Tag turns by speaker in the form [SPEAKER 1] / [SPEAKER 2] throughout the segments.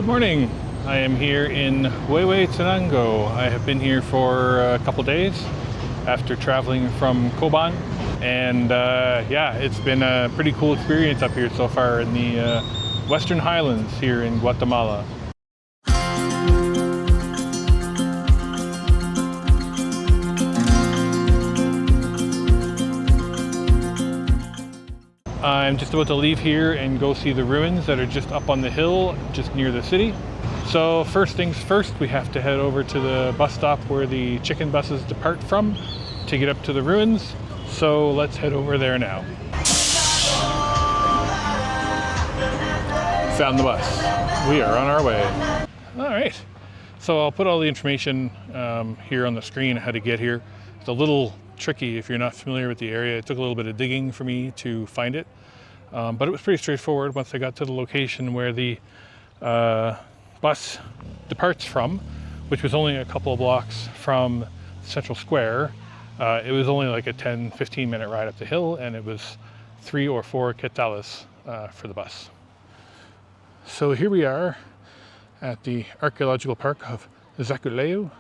[SPEAKER 1] Good morning. I am here in Huehuetenango. I have been here for a couple days after traveling from Coban, and yeah, it's been a pretty cool experience up here so far in the Western Highlands here in Guatemala. I'm just about to leave here and go see the ruins that are just up on the hill, just near the city. So first things first, we have to head over to the bus stop where the chicken buses depart from to get up to the ruins. So let's head over there now. Found the bus. We are on our way. All right. So I'll put all the information here on the screen how to get here. It's a little tricky if you're not familiar with the area. It took a little bit of digging for me to find it, but it was pretty straightforward once I got to the location where the bus departs from, which was only a couple of blocks from Central Square. It was only like a 10-15 minute ride up the hill, and it was 3 or 4 quetzales for the bus. So here we are at the archaeological park of Zaculeu,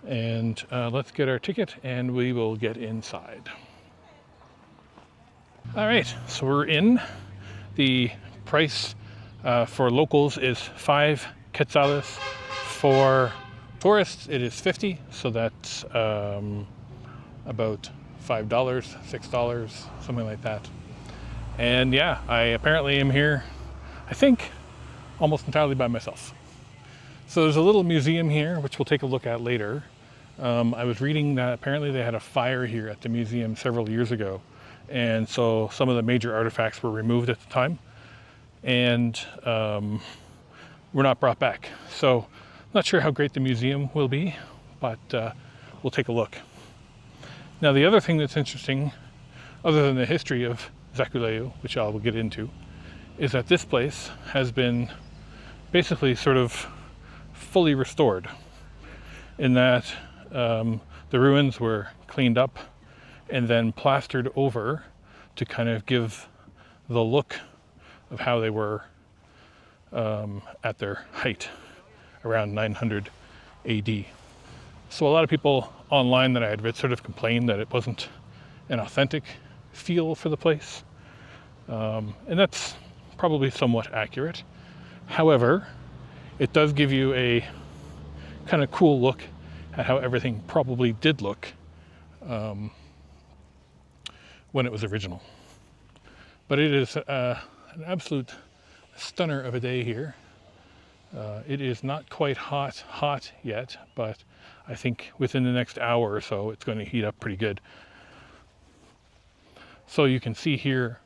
[SPEAKER 1] and let's get our ticket and we will get inside. All right, so we're in. The price for locals is 5 quetzales. For tourists it is 50, so that's about $5, $6, something like that. And yeah, I apparently am here, I think, almost entirely by myself. So there's a little museum here, which we'll take a look at later. I was reading that apparently they had a fire here at the museum several years ago, and so some of the major artifacts were removed at the time and were not brought back. So I'm not sure how great the museum will be, but we'll take a look. Now the other thing that's interesting, other than the history of Zaculeu, which I will get into, is that this place has been basically sort of fully restored, in that the ruins were cleaned up and then plastered over to kind of give the look of how they were at their height around 900 AD. So a lot of people online that I had read sort of complained that it wasn't an authentic feel for the place, and that's probably somewhat accurate. However, it does give you a kind of cool look at how everything probably did look when it was original. But it is an absolute stunner of a day here. It is not quite hot yet, but I think within the next hour or so it's going to heat up pretty good. So you can see here,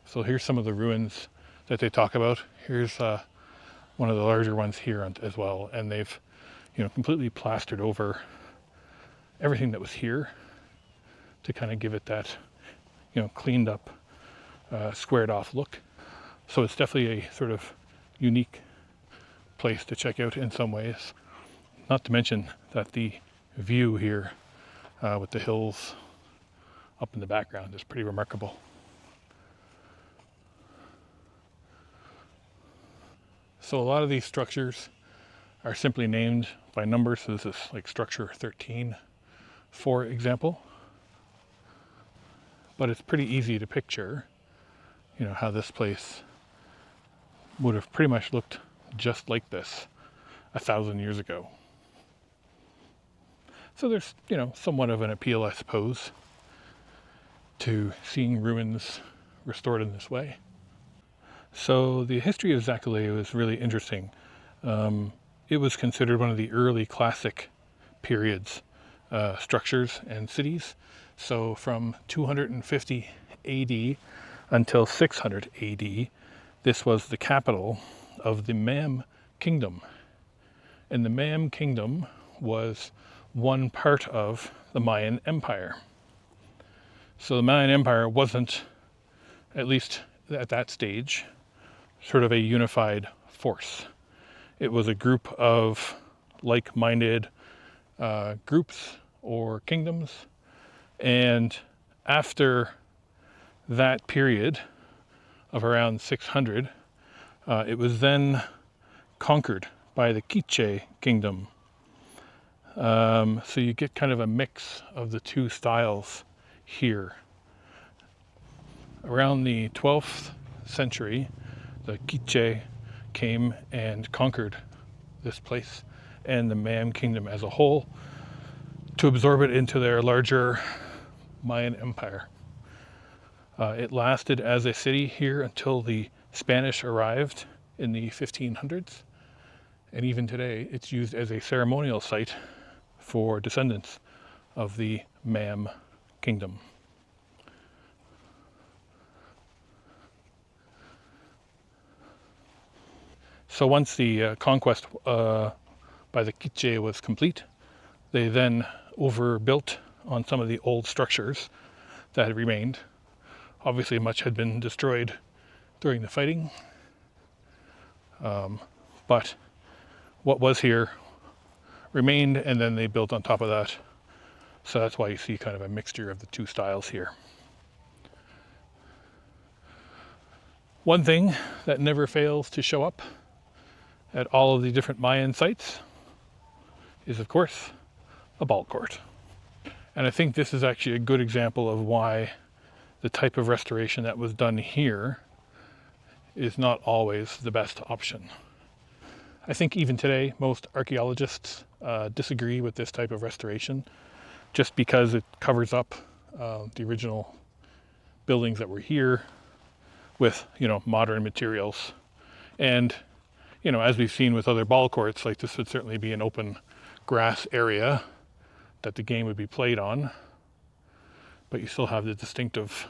[SPEAKER 1] so here's some of the ruins that they talk about. Here's one of the larger ones here as well, and they've completely plastered over everything that was here to kind of give it that cleaned up, squared off look. So it's definitely a sort of unique place to check out in some ways. Not to mention that the view here with the hills up in the background is pretty remarkable. So a lot of these structures are simply named by numbers. So this is like structure 13, for example. But it's pretty easy to picture, how this place would have pretty much looked just like this 1,000 years ago. So there's, somewhat of an appeal, I suppose, to seeing ruins restored in this way. So the history of Zaculeu is really interesting. It was considered one of the early classic periods structures and cities. So from 250 AD until 600 AD, this was the capital of the Mayan kingdom. And the Mayan kingdom was one part of the Mayan Empire. So the Mayan Empire wasn't, at least at that stage, sort of a unified force. It was a group of like-minded groups or kingdoms, and after that period of around 600, it was then conquered by the Quiche kingdom. So you get kind of a mix of the two styles here. Around the 12th century, the Quiche came and conquered this place and the Mayan kingdom as a whole to absorb it into their larger Mayan empire. It lasted as a city here until the Spanish arrived in the 1500s, and even today it's used as a ceremonial site for descendants of the Mayan kingdom. So once the conquest by the Quiche was complete, they then overbuilt on some of the old structures that had remained. Obviously much had been destroyed during the fighting, but what was here remained, and then they built on top of that. So that's why you see kind of a mixture of the two styles here. One thing that never fails to show up at all of the different Mayan sites is, of course, a ball court. And I think this is actually a good example of why the type of restoration that was done here is not always the best option. I think even today, most archaeologists disagree with this type of restoration just because it covers up the original buildings that were here with, modern materials. And, as we've seen with other ball courts, like this would certainly be an open grass area that the game would be played on, but you still have the distinctive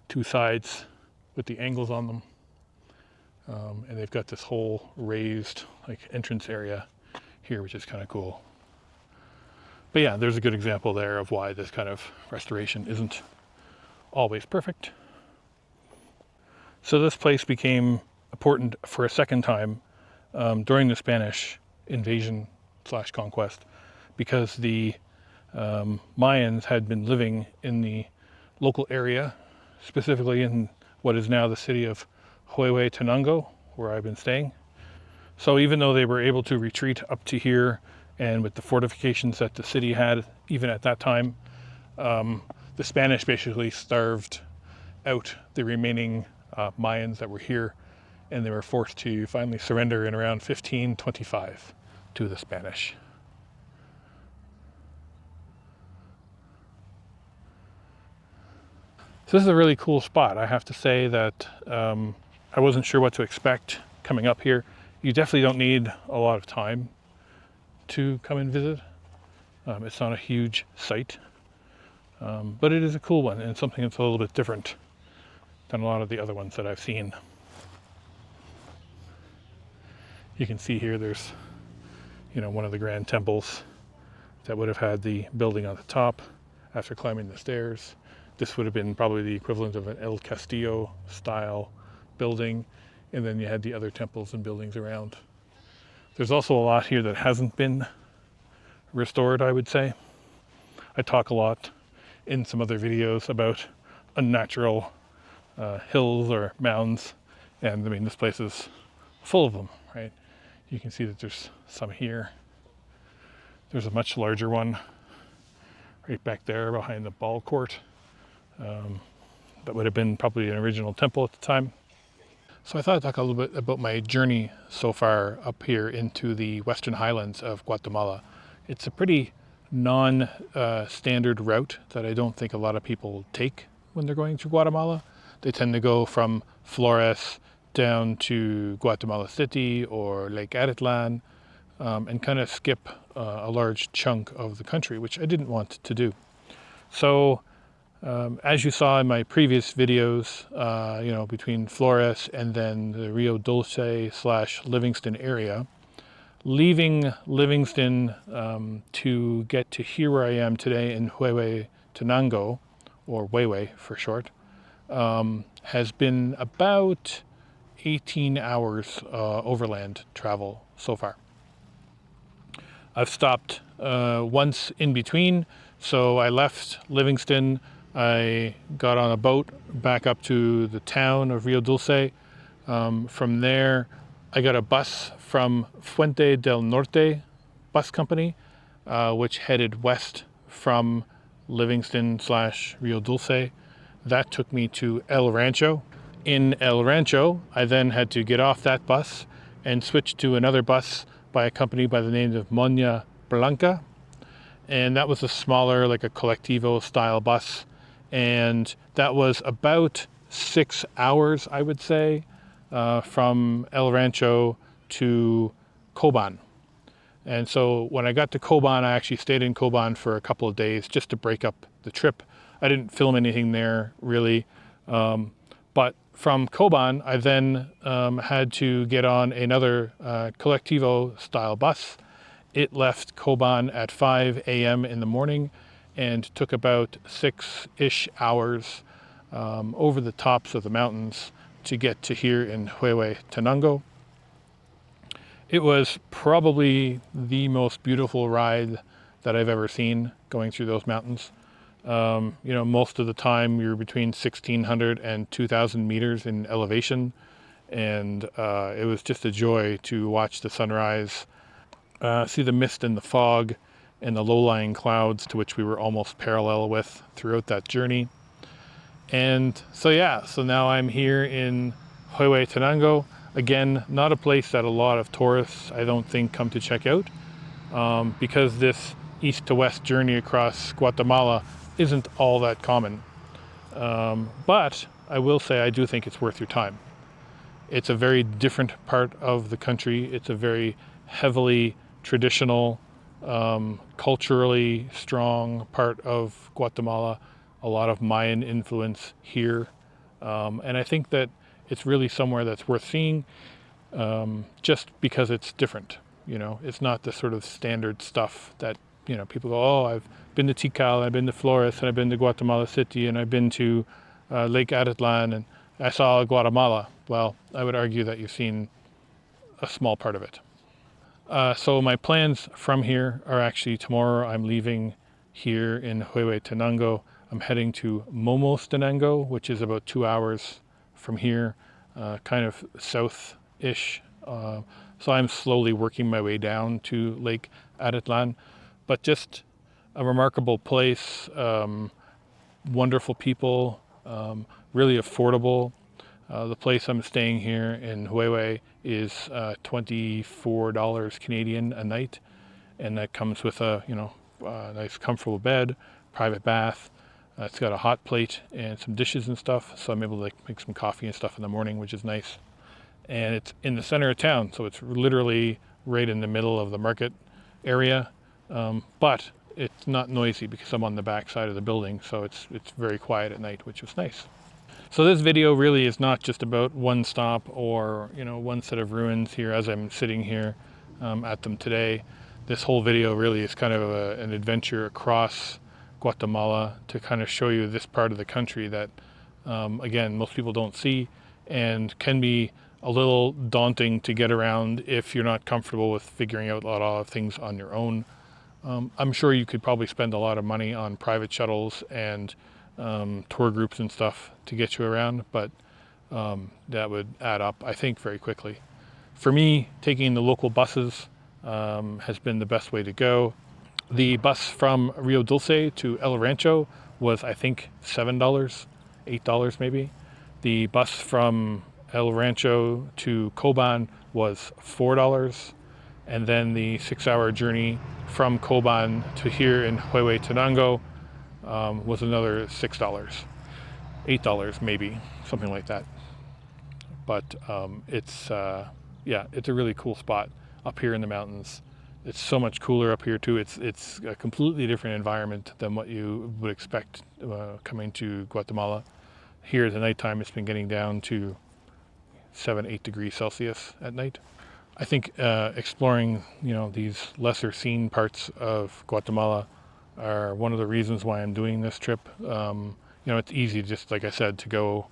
[SPEAKER 1] two sides with the angles on them. And they've got this whole raised entrance area here, which is kind of cool. But yeah, there's a good example there of why this kind of restoration isn't always perfect. So this place became important for a second time during the Spanish invasion / conquest, because the Mayans had been living in the local area, specifically in what is now the city of Huehuetenango, where I've been staying. So even though they were able to retreat up to here, and with the fortifications that the city had, even at that time, the Spanish basically starved out the remaining Mayans that were here, and they were forced to finally surrender in around 1525 to the Spanish. So this is a really cool spot. I have to say that I wasn't sure what to expect coming up here. You definitely don't need a lot of time to come and visit. It's not a huge site, but it is a cool one and something that's a little bit different than a lot of the other ones that I've seen. You can see here there's, one of the grand temples that would have had the building on the top after climbing the stairs. This would have been probably the equivalent of an El Castillo style building, and then you had the other temples and buildings around. There's also a lot here that hasn't been restored, I would say. I talk a lot in some other videos about unnatural hills or mounds, and this place is full of them, right? You can see that there's some here. There's a much larger one right back there behind the ball court. That would have been probably an original temple at the time. So I thought I'd talk a little bit about my journey so far up here into the western highlands of Guatemala. It's a pretty non-standard route that I don't think a lot of people take when they're going to Guatemala. They tend to go from Flores down to Guatemala City or Lake Atitlan and kind of skip a large chunk of the country, which I didn't want to do. So as you saw in my previous videos, between Flores and then the Rio Dulce / Livingston area, leaving Livingston to get to here where I am today in Huehuetenango, or Huehue for short, has been about 18 hours overland travel so far. I've stopped once in between, so I left Livingston. I got on a boat back up to the town of Rio Dulce. From there, I got a bus from Fuente del Norte bus company, which headed west from Livingston / Rio Dulce. That took me to El Rancho. In El Rancho, I then had to get off that bus and switch to another bus by a company by the name of Moña Blanca. And that was a smaller, like a colectivo style bus. And that was about 6 hours, I would say, from El Rancho to Coban. And so when I got to Coban, I actually stayed in Coban for a couple of days just to break up the trip. I didn't film anything there really. But from Coban, I then had to get on another colectivo style bus. It left Coban at 5 a.m. in the morning and took about 6-ish hours over the tops of the mountains to get to here in Huehuetenango. It was probably the most beautiful ride that I've ever seen going through those mountains. Most of the time you're between 1,600 and 2,000 meters in elevation. And it was just a joy to watch the sunrise, see the mist and the fog and the low-lying clouds to which we were almost parallel with throughout that journey. And so now I'm here in Huehuetenango. Again, not a place that a lot of tourists, I don't think, come to check out, because this east to west journey across Guatemala isn't all that common. But I will say I do think it's worth your time. It's a very different part of the country. It's a very heavily traditional, culturally strong part of Guatemala. A lot of Mayan influence here. And I think that it's really somewhere that's worth seeing, just because it's different. It's not the sort of standard stuff that, people go, oh, I've been to Tikal, I've been to Flores, and I've been to Guatemala City, and I've been to Lake Atitlan, and I saw Guatemala. Well, I would argue that you've seen a small part of it. So my plans from here are actually tomorrow I'm leaving here in Huehuetenango. I'm heading to Momostenango, which is about 2 hours from here, kind of south-ish. So I'm slowly working my way down to Lake Atitlan, but just a remarkable place, wonderful people, really affordable. The place I'm staying here in Huehue is $24 Canadian a night, and that comes with a nice comfortable bed, private bath. It's got a hot plate and some dishes and stuff, so I'm able to make some coffee and stuff in the morning, which is nice. And it's in the center of town, so it's literally right in the middle of the market area, but it's not noisy because I'm on the back side of the building, so it's very quiet at night, which was nice. So this video really is not just about one stop or one set of ruins here as I'm sitting here at them today. This whole video really is kind of an adventure across Guatemala to kind of show you this part of the country that, again, most people don't see and can be a little daunting to get around if you're not comfortable with figuring out a lot of things on your own. I'm sure you could probably spend a lot of money on private shuttles and tour groups and stuff to get you around, but that would add up, I think, very quickly. For me, taking the local buses has been the best way to go. The bus from Rio Dulce to El Rancho was, I think, $7, $8 maybe. The bus from El Rancho to Coban was $4. And then the 6-hour journey from Coban to here in Huehuetenango was another $6, $8 maybe, something like that. But it's a really cool spot up here in the mountains. It's so much cooler up here too. It's a completely different environment than what you would expect coming to Guatemala. Here at the nighttime, it's been getting down to 7-8 degrees Celsius at night. I think exploring these lesser seen parts of Guatemala are one of the reasons why I'm doing this trip. It's easy, just like I said, to go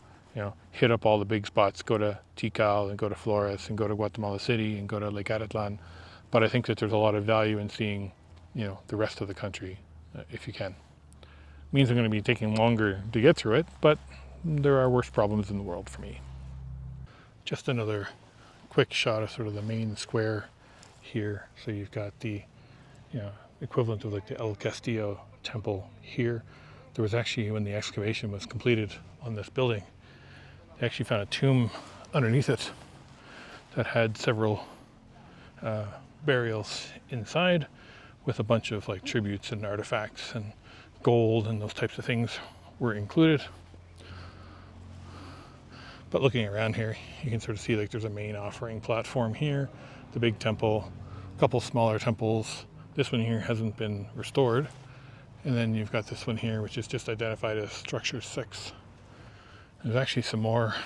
[SPEAKER 1] hit up all the big spots, go to Tikal and go to Flores and go to Guatemala City and go to Lake Atitlan. But I think that there's a lot of value in seeing, the rest of the country if you can. It means I'm going to be taking longer to get through it, but there are worse problems in the world for me. Just another quick shot of sort of the main square here. So you've got the, equivalent of like the El Castillo temple here. There was actually, when the excavation was completed on this building, they actually found a tomb underneath it that had several burials inside with a bunch of like tributes and artifacts, and gold and those types of things were included. But looking around here, you can sort of see like there's a main offering platform here, the big temple, a couple smaller temples. This one here hasn't been restored. And then you've got this one here, which is just identified as structure 6. There's actually some more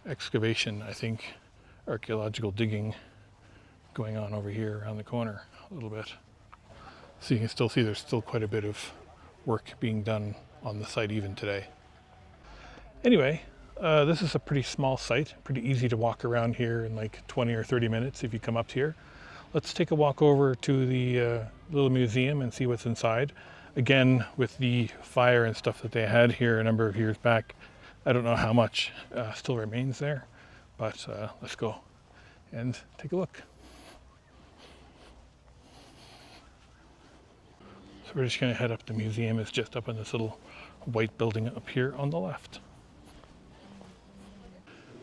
[SPEAKER 1] excavation, I think, archaeological digging going on over here around the corner a little bit. So you can still see there's still quite a bit of work being done on the site even today. Anyway, this is a pretty small site, pretty easy to walk around here in like 20 or 30 minutes if you come up here. Let's take a walk over to the little museum and see what's inside. Again, with the fire and stuff that they had here a number of years back, I don't know how much still remains there, but let's go and take a look. So we're just going to head up. The museum is just up in this little white building up here on the left.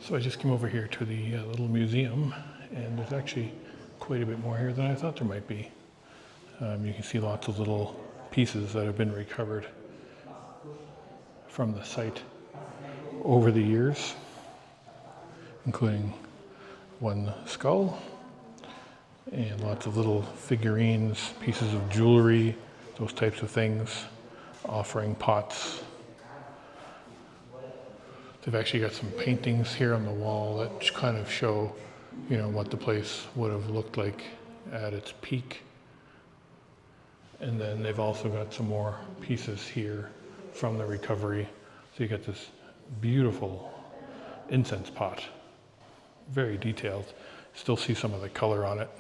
[SPEAKER 1] So I just came over here to the little museum, and there's actually quite a bit more here than I thought there might be. You can see lots of little pieces that have been recovered from the site over the years, including one skull and lots of little figurines, pieces of jewelry, those types of things, offering pots. They've actually got some paintings here on the wall that kind of show, what the place would have looked like at its peak. And then they've also got some more pieces here from the recovery. So you get this beautiful incense pot, very detailed. Still see some of the color on it.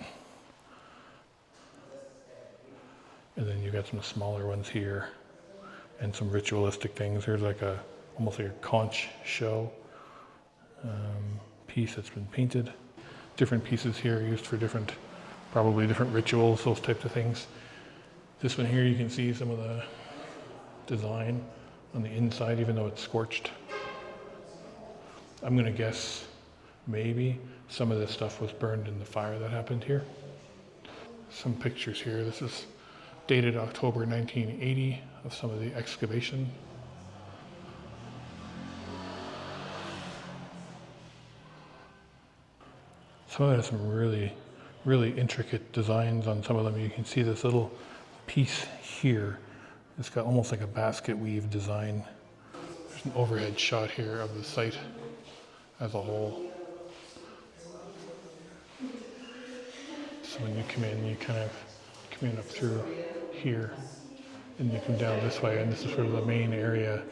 [SPEAKER 1] And then you got some smaller ones here and some ritualistic things. There's like almost like a conch shell piece that's been painted. Different pieces here used for probably different rituals, those types of things. This one here, you can see some of the design on the inside, even though it's scorched. I'm going to guess maybe some of this stuff was burned in the fire that happened here. Some pictures here. This is dated October 1980 of some of the excavation. Some of it has some really, really intricate designs on some of them. You can see this little piece here. It's got almost like a basket weave design. There's an overhead shot here of the site as a whole. So when you come in, you kind of come in up through here, and you come down this way, and this is sort of the main area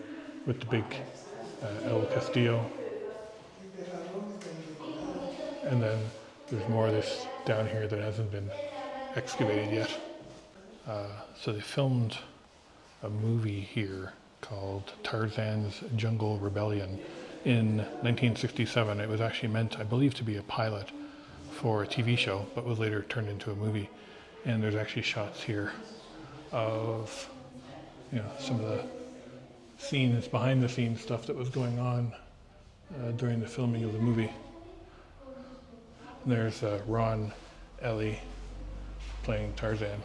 [SPEAKER 1] with the big El Castillo. And then there's more of this down here that hasn't been excavated yet. So they filmed a movie here called Tarzan's Jungle Rebellion in 1967. It was actually meant, I believe, to be a pilot for a TV show, but was later turned into a movie. And there's actually shots here of, some of the scenes, behind the scenes stuff that was going on during the filming of the movie. And there's Ron Ellie playing Tarzan.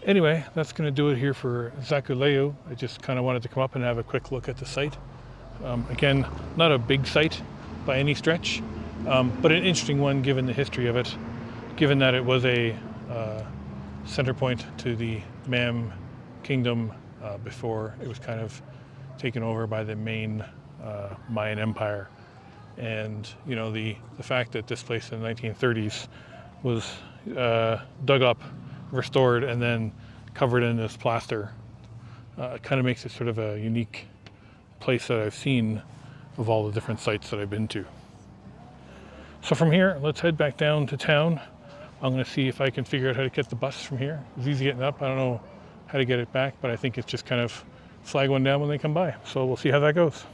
[SPEAKER 1] Anyway, that's going to do it here for Zaculeu. I just kind of wanted to come up and have a quick look at the site. Again, not a big site by any stretch, but an interesting one given the history of it, given that it was a center point to the Mam kingdom before it was kind of taken over by the main Mayan Empire. And, the fact that this place in the 1930s was dug up, restored, and then covered in this plaster kind of makes it sort of a unique place that I've seen of all the different sites that I've been to. So from here, let's head back down to town. I'm going to see if I can figure out how to get the bus from here. It's easy getting up. I don't know how to get it back, but I think it's just kind of flag one down when they come by. So we'll see how that goes.